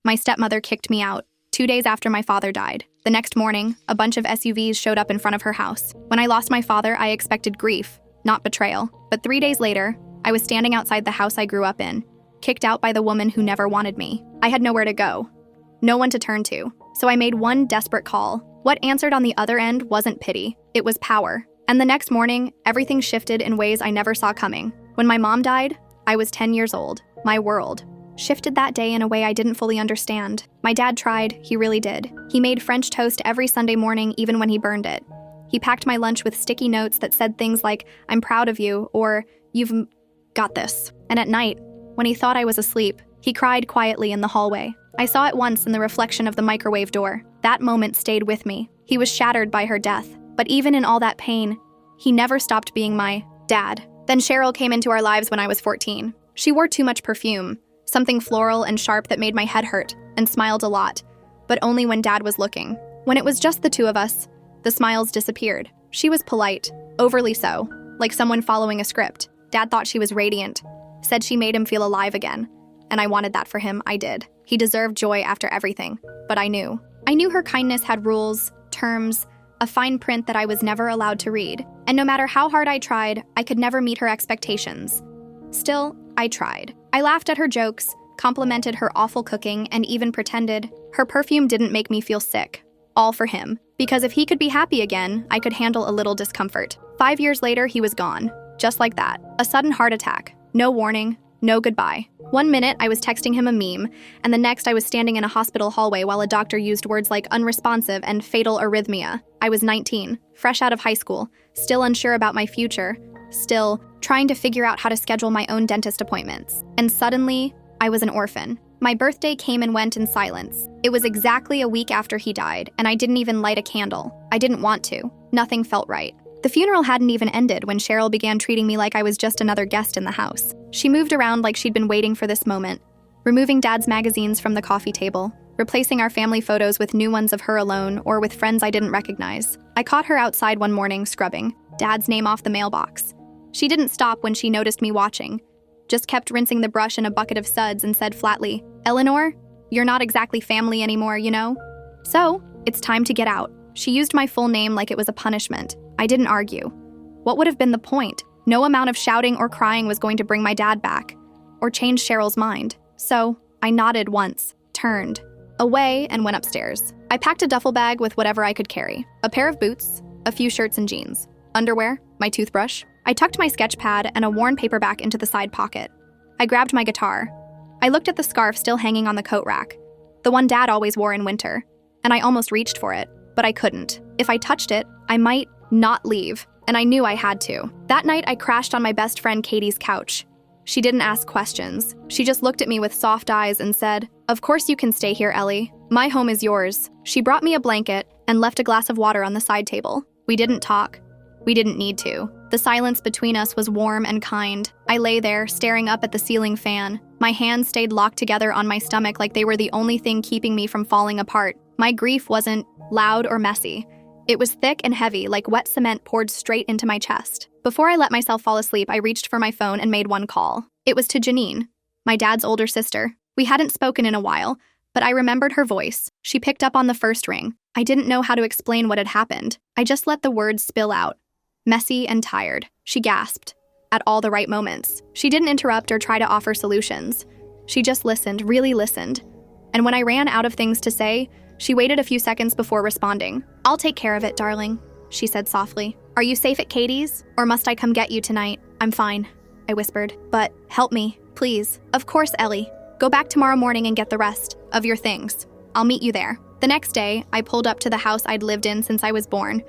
My stepmother kicked me out 2 days after my father died. The next morning, a bunch of SUVs showed up in front of her house. When I lost my father, I expected grief, not betrayal. But 3 days later, I was standing outside the house I grew up in, kicked out by the woman who never wanted me. I had nowhere to go, no one to turn to. So I made one desperate call. What answered on the other end wasn't pity, it was power. And the next morning, everything shifted in ways I never saw coming. When my mom died, I was 10 years old. My world shifted that day in a way I didn't fully understand. My dad tried, he really did. He made French toast every Sunday morning, even when he burned it. He packed my lunch with sticky notes that said things like, "I'm proud of you," or "You've got this." And at night, when he thought I was asleep, he cried quietly in the hallway. I saw it once in the reflection of the microwave door. That moment stayed with me. He was shattered by her death. But even in all that pain, he never stopped being my dad. Then Cheryl came into our lives when I was 14. She wore too much perfume, something floral and sharp that made my head hurt, and smiled a lot, but only when Dad was looking. When it was just the two of us, the smiles disappeared. She was polite, overly so, like someone following a script. Dad thought she was radiant, said she made him feel alive again, and I wanted that for him. I did. He deserved joy after everything, but I knew. I knew her kindness had rules, terms, a fine print that I was never allowed to read, and no matter how hard I tried, I could never meet her expectations. Still, I tried. I laughed at her jokes, complimented her awful cooking, and even pretended her perfume didn't make me feel sick. All for him, because if he could be happy again, I could handle a little discomfort. 5 years later, he was gone, just like that. A sudden heart attack, no warning, no goodbye. 1 minute, I was texting him a meme, and the next I was standing in a hospital hallway while a doctor used words like unresponsive and fatal arrhythmia. I was 19, fresh out of high school, still unsure about my future, still trying to figure out how to schedule my own dentist appointments. And suddenly, I was an orphan. My birthday came and went in silence. It was exactly a week after he died, and I didn't even light a candle. I didn't want to. Nothing felt right. The funeral hadn't even ended when Cheryl began treating me like I was just another guest in the house. She moved around like she'd been waiting for this moment, removing Dad's magazines from the coffee table, replacing our family photos with new ones of her alone or with friends I didn't recognize. I caught her outside one morning, scrubbing Dad's name off the mailbox. She didn't stop when she noticed me watching, just kept rinsing the brush in a bucket of suds and said flatly, "Eleanor, you're not exactly family anymore, you know? So, it's time to get out." She used my full name like it was a punishment. I didn't argue. What would have been the point? No amount of shouting or crying was going to bring my dad back, or change Cheryl's mind. So, I nodded once, turned away, and went upstairs. I packed a duffel bag with whatever I could carry. A pair of boots, a few shirts and jeans, underwear, my toothbrush. I tucked my sketch pad and a worn paperback into the side pocket. I grabbed my guitar. I looked at the scarf still hanging on the coat rack, the one Dad always wore in winter, and I almost reached for it, but I couldn't. If I touched it, I might not leave, and I knew I had to. That night, I crashed on my best friend Katie's couch. She didn't ask questions. She just looked at me with soft eyes and said, "Of course you can stay here, Ellie. My home is yours." She brought me a blanket and left a glass of water on the side table. We didn't talk. We didn't need to. The silence between us was warm and kind. I lay there, staring up at the ceiling fan. My hands stayed locked together on my stomach like they were the only thing keeping me from falling apart. My grief wasn't loud or messy. It was thick and heavy, like wet cement poured straight into my chest. Before I let myself fall asleep, I reached for my phone and made one call. It was to Janine, my dad's older sister. We hadn't spoken in a while, but I remembered her voice. She picked up on the first ring. I didn't know how to explain what had happened. I just let the words spill out. Messy and tired. She gasped. At all the right moments. She didn't interrupt or try to offer solutions. She just listened, really listened. And when I ran out of things to say, she waited a few seconds before responding. "I'll take care of it, darling," she said softly. "Are you safe at Katie's? Or must I come get you tonight?" "I'm fine," I whispered. "But help me, please." "Of course, Ellie. Go back tomorrow morning and get the rest of your things. I'll meet you there." The next day, I pulled up to the house I'd lived in since I was born.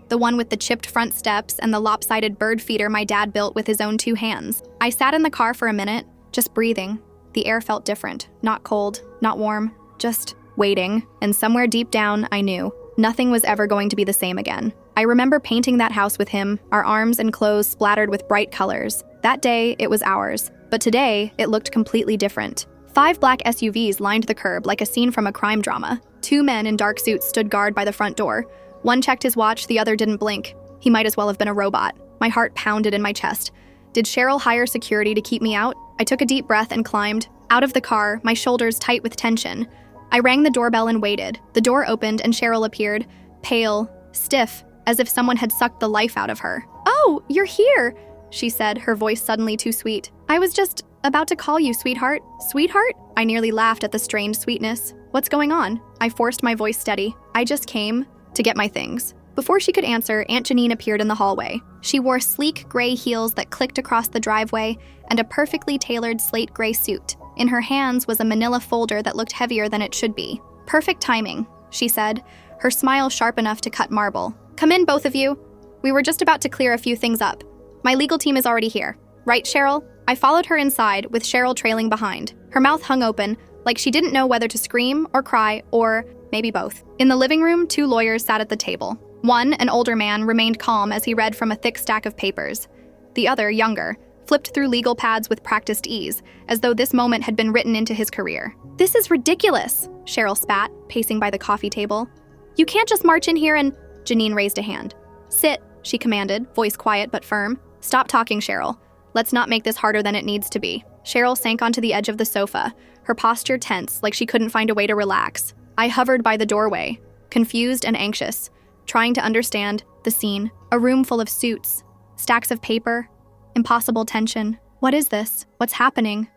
The one with the chipped front steps and the lopsided bird feeder my dad built with his own 2 hands. I sat in the car for a minute, just breathing. The air felt different. Not cold, not warm, just waiting. And somewhere deep down, I knew nothing was ever going to be the same again. I remember painting that house with him, our arms and clothes splattered with bright colors. That day, it was ours. But today, it looked completely different. 5 black SUVs lined the curb like a scene from a crime drama. 2 men in dark suits stood guard by the front door. One checked his watch, the other didn't blink. He might as well have been a robot. My heart pounded in my chest. Did Cheryl hire security to keep me out? I took a deep breath and climbed. Out of the car, my shoulders tight with tension. I rang the doorbell and waited. The door opened and Cheryl appeared, pale, stiff, as if someone had sucked the life out of her. "Oh, you're here," she said, her voice suddenly too sweet. "I was just about to call you, sweetheart." "Sweetheart?" I nearly laughed at the strained sweetness. "What's going on?" I forced my voice steady. "I just came to get my things." Before she could answer, Aunt Janine appeared in the hallway. She wore sleek gray heels that clicked across the driveway and a perfectly tailored slate gray suit. In her hands was a manila folder that looked heavier than it should be. "Perfect timing," she said, her smile sharp enough to cut marble. "Come in, both of you. We were just about to clear a few things up. My legal team is already here. Right, Cheryl?" I followed her inside, with Cheryl trailing behind. Her mouth hung open, like she didn't know whether to scream or cry, or maybe both. In the living room, 2 lawyers sat at the table. One, an older man, remained calm as he read from a thick stack of papers. The other, younger, flipped through legal pads with practiced ease, as though this moment had been written into his career. "This is ridiculous," Cheryl spat, pacing by the coffee table. "You can't just march in here and—" Janine raised a hand. "Sit," she commanded, voice quiet but firm. "Stop talking, Cheryl. Let's not make this harder than it needs to be." Cheryl sank onto the edge of the sofa, her posture tense, like she couldn't find a way to relax. I hovered by the doorway, confused and anxious, trying to understand the scene. A room full of suits, stacks of paper, impossible tension. "What is this? What's happening?"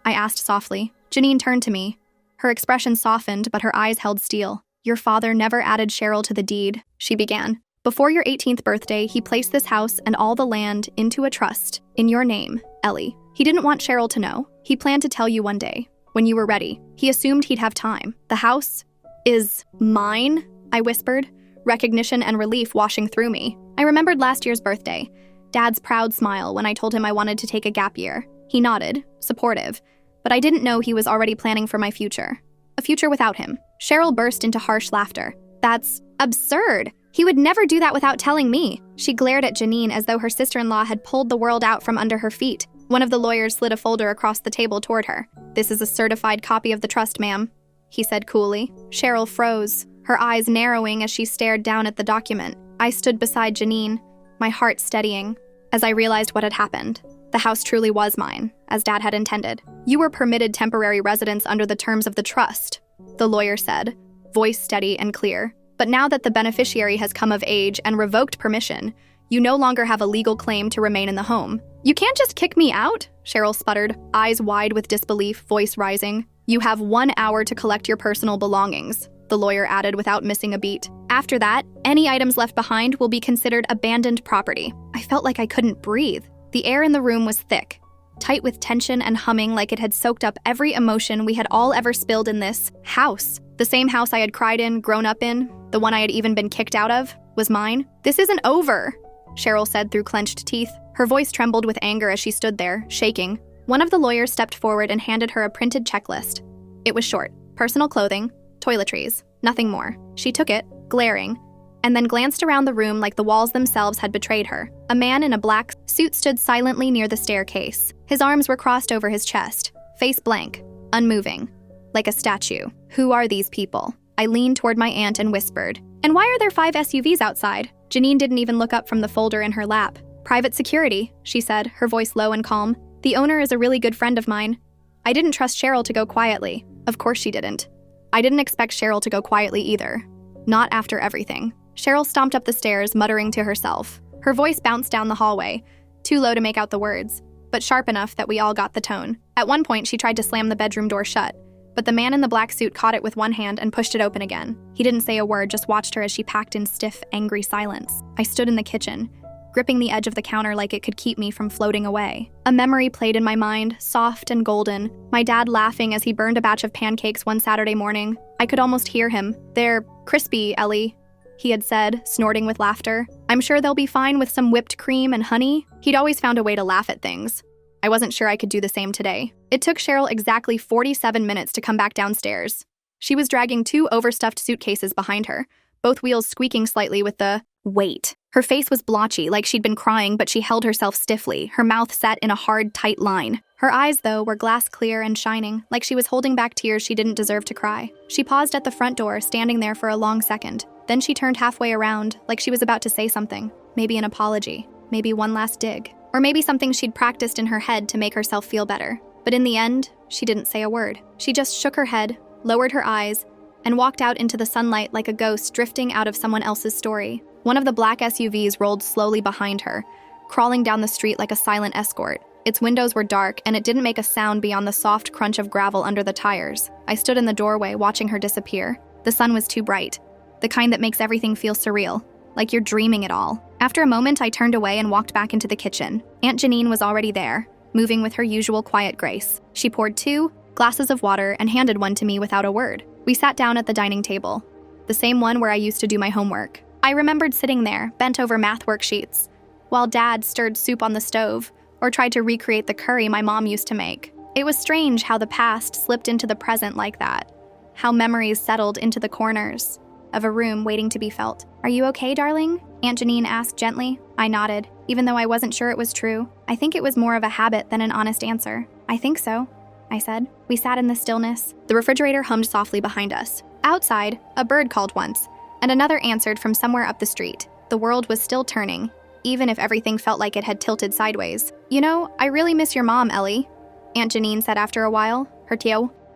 I asked softly. Janine turned to me. Her expression softened, but her eyes held steel. "Your father never added Cheryl to the deed," she began. "Before your 18th birthday, he placed this house and all the land into a trust, in your name, Ellie. He didn't want Cheryl to know. He planned to tell you one day, when you were ready. He assumed he'd have time. The house is mine," I whispered, recognition and relief washing through me. I remembered last year's birthday, Dad's proud smile when I told him I wanted to take a gap year. He nodded, supportive, but I didn't know he was already planning for my future. A future without him. Cheryl burst into harsh laughter. "That's absurd. He would never do that without telling me." She glared at Janine as though her sister-in-law had pulled the world out from under her feet. One of the lawyers slid a folder across the table toward her. "This is a certified copy of the trust, ma'am," he said coolly. Cheryl froze, her eyes narrowing as she stared down at the document. I stood beside Janine, my heart steadying, as I realized what had happened. The house truly was mine, as Dad had intended. "You were permitted temporary residence under the terms of the trust," the lawyer said, voice steady and clear. "But now that the beneficiary has come of age and revoked permission, you no longer have a legal claim to remain in the home." "You can't just kick me out," Cheryl sputtered, eyes wide with disbelief, voice rising. "You have 1 hour to collect your personal belongings," the lawyer added without missing a beat. "After that, any items left behind will be considered abandoned property." I felt like I couldn't breathe. The air in the room was thick, tight with tension and humming like it had soaked up every emotion we had all ever spilled in this house. The same house I had cried in, grown up in, the one I had even been kicked out of, was mine. "This isn't over," Cheryl said through clenched teeth. Her voice trembled with anger as she stood there, shaking. One of the lawyers stepped forward and handed her a printed checklist. It was short: personal clothing, toiletries, nothing more. She took it, glaring, and then glanced around the room like the walls themselves had betrayed her. A man in a black suit stood silently near the staircase. His arms were crossed over his chest, face blank, unmoving, like a statue. "Who are these people?" I leaned toward my aunt and whispered. "And why are there 5 SUVs outside?" Janine didn't even look up from the folder in her lap. "Private security," she said, her voice low and calm. "The owner is a really good friend of mine." I didn't trust Cheryl to go quietly. Of course she didn't. I didn't expect Cheryl to go quietly either. Not after everything. Cheryl stomped up the stairs, muttering to herself. Her voice bounced down the hallway, too low to make out the words, but sharp enough that we all got the tone. At one point, she tried to slam the bedroom door shut, but the man in the black suit caught it with one hand and pushed it open again. He didn't say a word, just watched her as she packed in stiff, angry silence. I stood in the kitchen, gripping the edge of the counter like it could keep me from floating away. A memory played in my mind, soft and golden. My dad laughing as he burned a batch of pancakes one Saturday morning. I could almost hear him. "They're crispy, Ellie," he had said, snorting with laughter. "I'm sure they'll be fine with some whipped cream and honey." He'd always found a way to laugh at things. I wasn't sure I could do the same today. It took Cheryl exactly 47 minutes to come back downstairs. She was dragging 2 overstuffed suitcases behind her, both wheels squeaking slightly with the weight. Her face was blotchy, like she'd been crying, but she held herself stiffly, her mouth set in a hard, tight line. Her eyes, though, were glass clear and shining, like she was holding back tears she didn't deserve to cry. She paused at the front door, standing there for a long second. Then she turned halfway around, like she was about to say something. Maybe an apology, maybe one last dig, or maybe something she'd practiced in her head to make herself feel better. But in the end, she didn't say a word. She just shook her head, lowered her eyes, and walked out into the sunlight like a ghost drifting out of someone else's story. One of the black SUVs rolled slowly behind her, crawling down the street like a silent escort. Its windows were dark, and it didn't make a sound beyond the soft crunch of gravel under the tires. I stood in the doorway, watching her disappear. The sun was too bright, the kind that makes everything feel surreal, like you're dreaming it all. After a moment, I turned away and walked back into the kitchen. Aunt Janine was already there, moving with her usual quiet grace. She poured 2 glasses of water and handed one to me without a word. We sat down at the dining table, the same one where I used to do my homework. I remembered sitting there, bent over math worksheets, while Dad stirred soup on the stove or tried to recreate the curry my mom used to make. It was strange how the past slipped into the present like that, how memories settled into the corners of a room waiting to be felt. "Are you okay, darling?" Aunt Janine asked gently. I nodded, even though I wasn't sure it was true. I think it was more of a habit than an honest answer. "I think so," I said. We sat in the stillness. The refrigerator hummed softly behind us. Outside, a bird called once, and another answered from somewhere up the street. The world was still turning, even if everything felt like it had tilted sideways. "You know, I really miss your mom, Ellie," Aunt Janine said after a while. Her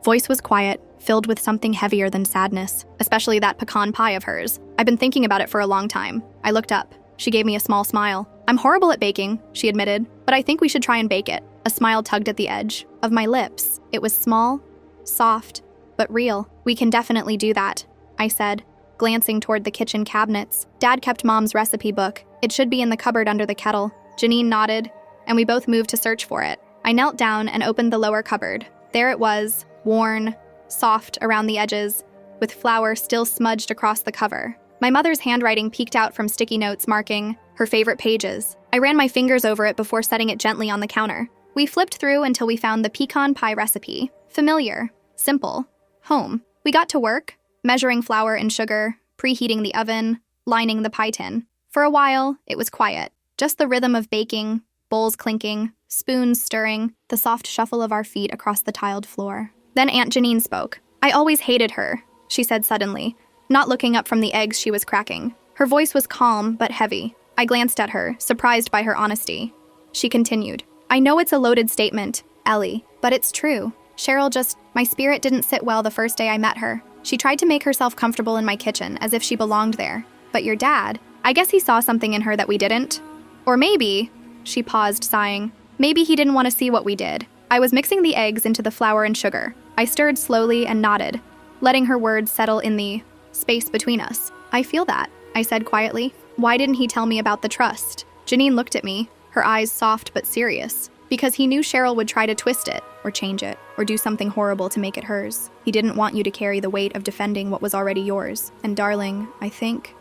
voice was quiet, filled with something heavier than sadness, especially that pecan pie of hers. I've been thinking about it for a long time. I looked up. She gave me a small smile. "I'm horrible at baking," she admitted, "but I think we should try and bake it." A smile tugged at the edge of my lips. It was small, soft, but real. "We can definitely do that," I said, glancing toward the kitchen cabinets. Dad kept Mom's recipe book. It should be in the cupboard under the kettle. Janine nodded, and we both moved to search for it. I knelt down and opened the lower cupboard. There it was, worn, soft around the edges, with flour still smudged across the cover. My mother's handwriting peeked out from sticky notes marking her favorite pages. I ran my fingers over it before setting it gently on the counter. We flipped through until we found the pecan pie recipe. Familiar, simple, home. We got to work, measuring flour and sugar, preheating the oven, lining the pie tin. For a while, it was quiet. Just the rhythm of baking, bowls clinking, spoons stirring, the soft shuffle of our feet across the tiled floor. Then Aunt Janine spoke. "I always hated her," she said suddenly, not looking up from the eggs she was cracking. Her voice was calm but heavy. I glanced at her, surprised by her honesty. She continued, "I know it's a loaded statement, Ellie, but it's true. My spirit didn't sit well the first day I met her. She tried to make herself comfortable in my kitchen, as if she belonged there. But your dad, I guess he saw something in her that we didn't. Or maybe," she paused, sighing, "maybe he didn't want to see what we did." I was mixing the eggs into the flour and sugar. I stirred slowly and nodded, letting her words settle in the space between us. "I feel that," I said quietly. "Why didn't he tell me about the trust?" Janine looked at me, her eyes soft but serious. "Because he knew Cheryl would try to twist it, or change it, or do something horrible to make it hers. He didn't want you to carry the weight of defending what was already yours. And darling, I think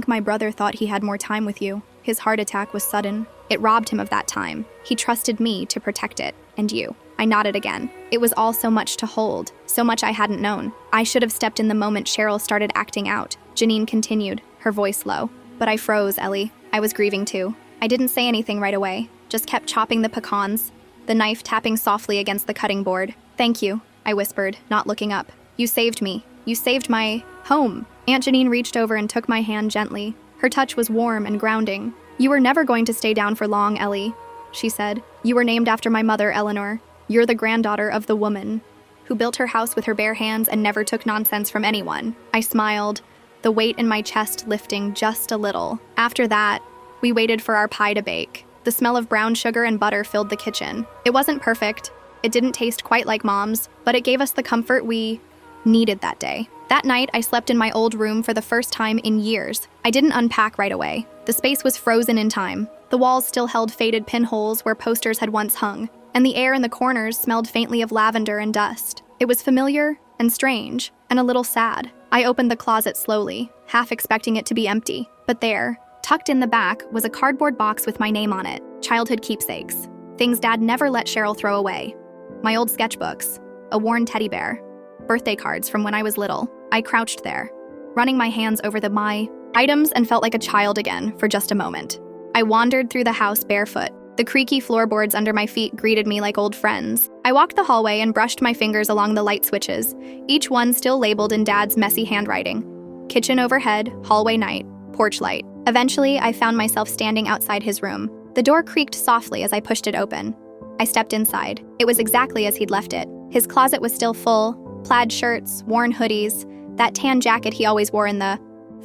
my brother thought he had more time with you. His heart attack was sudden. It robbed him of that time. He trusted me to protect it, and you." I nodded again. It was all so much to hold, so much I hadn't known. I should have stepped in the moment Cheryl started acting out. Janine continued, her voice low. "But I froze, Ellie. I was grieving too. I didn't say anything right away, just kept chopping the pecans, the knife tapping softly against the cutting board. "Thank you," I whispered, not looking up. "You saved me. You saved my home." Aunt Janine reached over and took my hand gently. Her touch was warm and grounding. "You were never going to stay down for long, Ellie," she said. "You were named after my mother, Eleanor. You're the granddaughter of the woman who built her house with her bare hands and never took nonsense from anyone." I smiled, the weight in my chest lifting just a little. After that, we waited for our pie to bake. The smell of brown sugar and butter filled the kitchen. It wasn't perfect. It didn't taste quite like Mom's, but it gave us the comfort we needed that day. That night, I slept in my old room for the first time in years. I didn't unpack right away. The space was frozen in time. The walls still held faded pinholes where posters had once hung, and the air in the corners smelled faintly of lavender and dust. It was familiar and strange, and a little sad. I opened the closet slowly, half expecting it to be empty. But there, tucked in the back, was a cardboard box with my name on it. Childhood keepsakes. Things Dad never let Cheryl throw away. My old sketchbooks, a worn teddy bear, birthday cards from when I was little. I crouched there, running my hands over my items and felt like a child again for just a moment. I wandered through the house barefoot. The creaky floorboards under my feet greeted me like old friends. I walked the hallway and brushed my fingers along the light switches, each one still labeled in Dad's messy handwriting. Kitchen overhead, hallway night, porch light. Eventually, I found myself standing outside his room. The door creaked softly as I pushed it open. I stepped inside. It was exactly as he'd left it. His closet was still full, Plaid shirts, worn hoodies, that tan jacket he always wore in the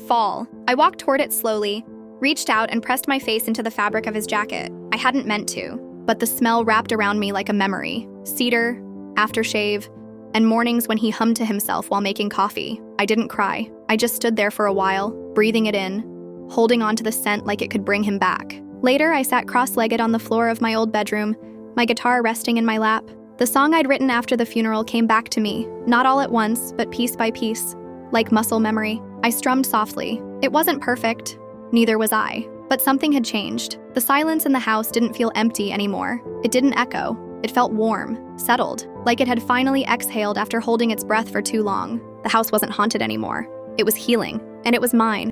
fall. I walked toward it slowly, reached out and pressed my face into the fabric of his jacket. I hadn't meant to, but the smell wrapped around me like a memory. Cedar, aftershave, and mornings when he hummed to himself while making coffee. I didn't cry. I just stood there for a while, breathing it in, holding on to the scent like it could bring him back. Later, I sat cross-legged on the floor of my old bedroom, my guitar resting in my lap. The song I'd written after the funeral came back to me, not all at once, but piece by piece, like muscle memory. I strummed softly. It wasn't perfect, neither was I, but something had changed. The silence in the house didn't feel empty anymore. It didn't echo. It felt warm, settled, like it had finally exhaled after holding its breath for too long. The house wasn't haunted anymore. It was healing, and it was mine.